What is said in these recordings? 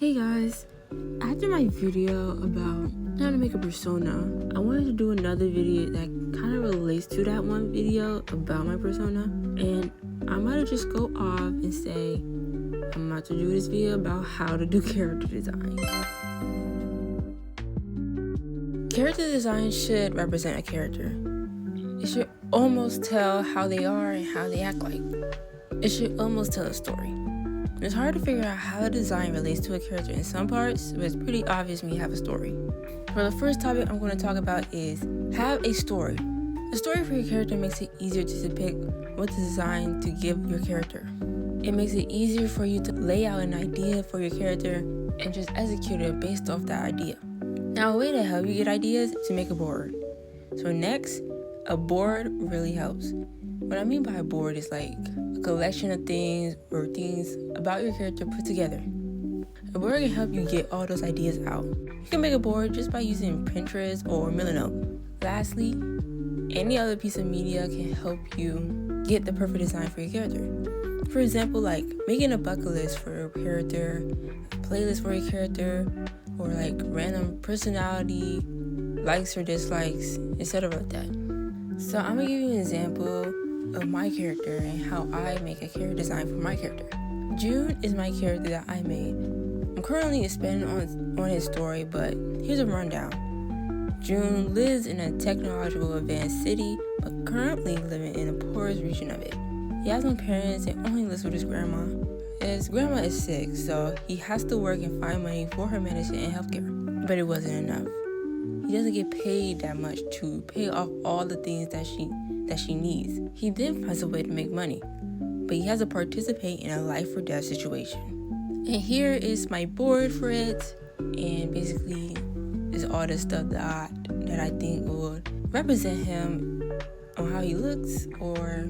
Hey guys, after my video about how to make a persona, I wanted to do another video that kind of relates to that one video about my persona, and I might just go off and say I'm about to do this video about how to do character design. Character design should represent a character. It should almost tell how they are and how they act like. It should almost tell a story. It's hard to figure out how the design relates to a character in some parts, but it's pretty obvious when you have a story. For the first topic I'm going to talk about is have a story. A story for your character makes it easier to depict what the design to give your character. It makes it easier for you to lay out an idea for your character and just execute it based off that idea. Now, a way to help you get ideas is to make a board. So next, a board really helps. What I mean by a board is like a collection of things or things about your character put together. A board can help you get all those ideas out. You can make a board just by using Pinterest or Milanote. Lastly, any other piece of media can help you get the perfect design for your character. For example, like making a bucket list for your character, a playlist for your character, or like random personality likes or dislikes, etc. like that. So I'm gonna give you an example of my character and how I make a character design for my character. June is my character that I made. I'm currently expanding on his story, but here's a rundown. June lives in a technological advanced city, but currently living in the poorest region of it. He has no parents and only lives with his grandma. His grandma is sick, so he has to work and find money for her medicine and healthcare. But it wasn't enough. He doesn't get paid that much to pay off all the things that she needs. He then finds a way to make money, but he has to participate in a life or death situation. And here is my board for it, and basically is all the stuff that I think would represent him on how he looks or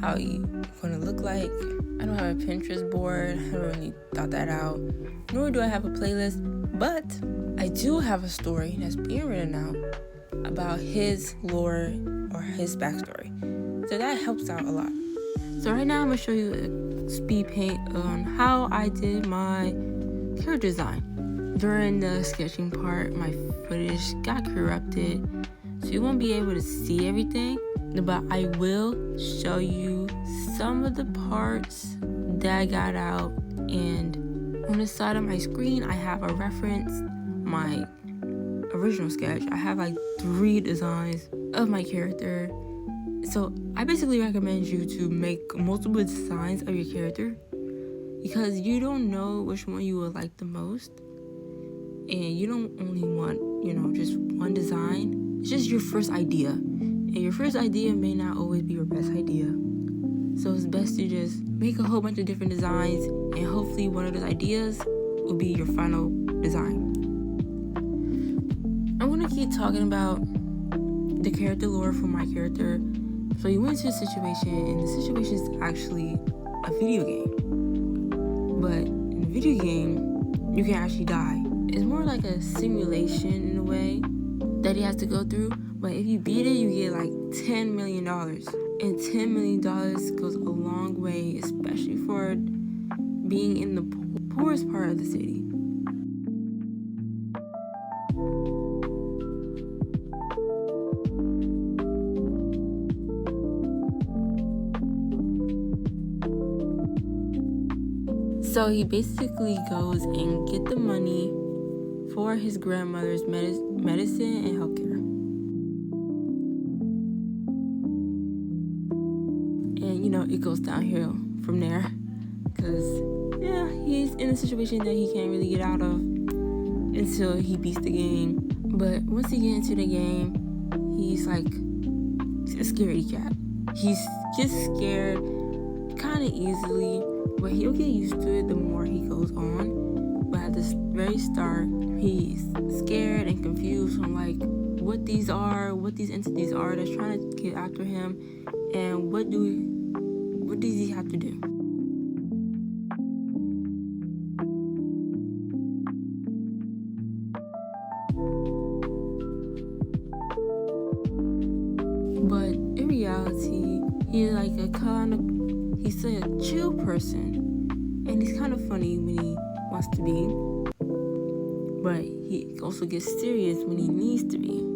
how he's gonna look like. I don't have a Pinterest board. I haven't really thought that out. Nor do I have a playlist, but I do have a story that's being written out about his lore or his backstory. So that helps out a lot. So right now I'm gonna show you a speed paint on how I did my character design. During the sketching part, my footage got corrupted, so you won't be able to see everything, but I will show you some of the parts that I got out. And on the side of my screen, I have a reference, my original sketch. I have like 3 designs of my character. So I basically recommend you to make multiple designs of your character because you don't know which one you will like the most. And you don't only want, just one design. It's just your first idea. And your first idea may not always be your best idea. So it's best to just make a whole bunch of different designs, and hopefully one of those ideas will be your final design. I'm gonna keep talking about the character lore for my character. So you went to a situation, and the situation is actually a video game. But in a video game, you can actually die. It's more like a simulation in a way that he has to go through. But if you beat it, you get like $10 million. And $10 million goes a long way, especially for being in the poorest part of the city. So he basically goes and get the money for his grandmother's medicine and healthcare. And it goes downhill from there because he's in a situation that he can't really get out of until he beats the game. But once he gets into the game, he's like a scaredy cat. He gets scared kind of easily, but he'll get used to it the more he goes on. But at the very start, he's scared and confused on like what these entities are that's trying to get after him, and what does he have to do? But in reality, he's like he's a chill person, and he's kind of funny when wants to be, but he also gets serious when he needs to be.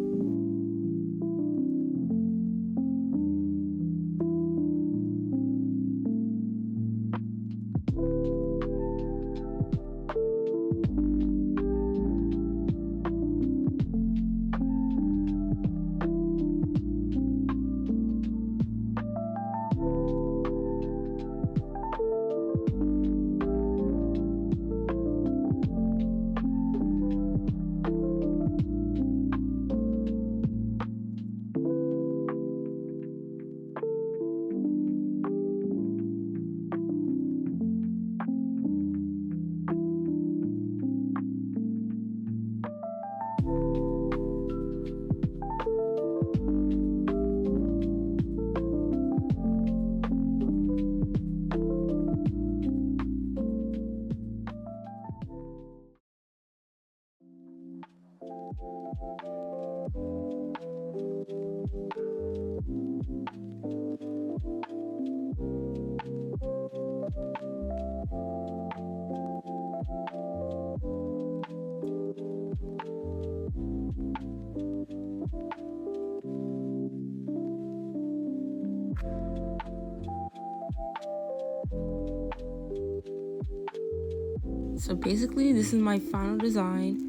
So basically, this is my final design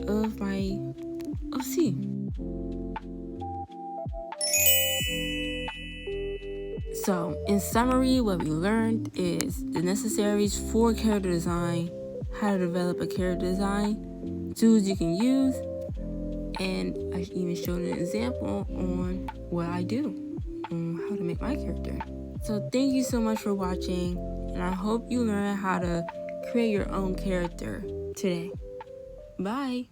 of C. So in summary, what we learned is the necessaries for character design, how to develop a character design, tools you can use, and I even showed an example on what I do, on how to make my character. So thank you so much for watching, and I hope you learn how to create your own character today. Bye.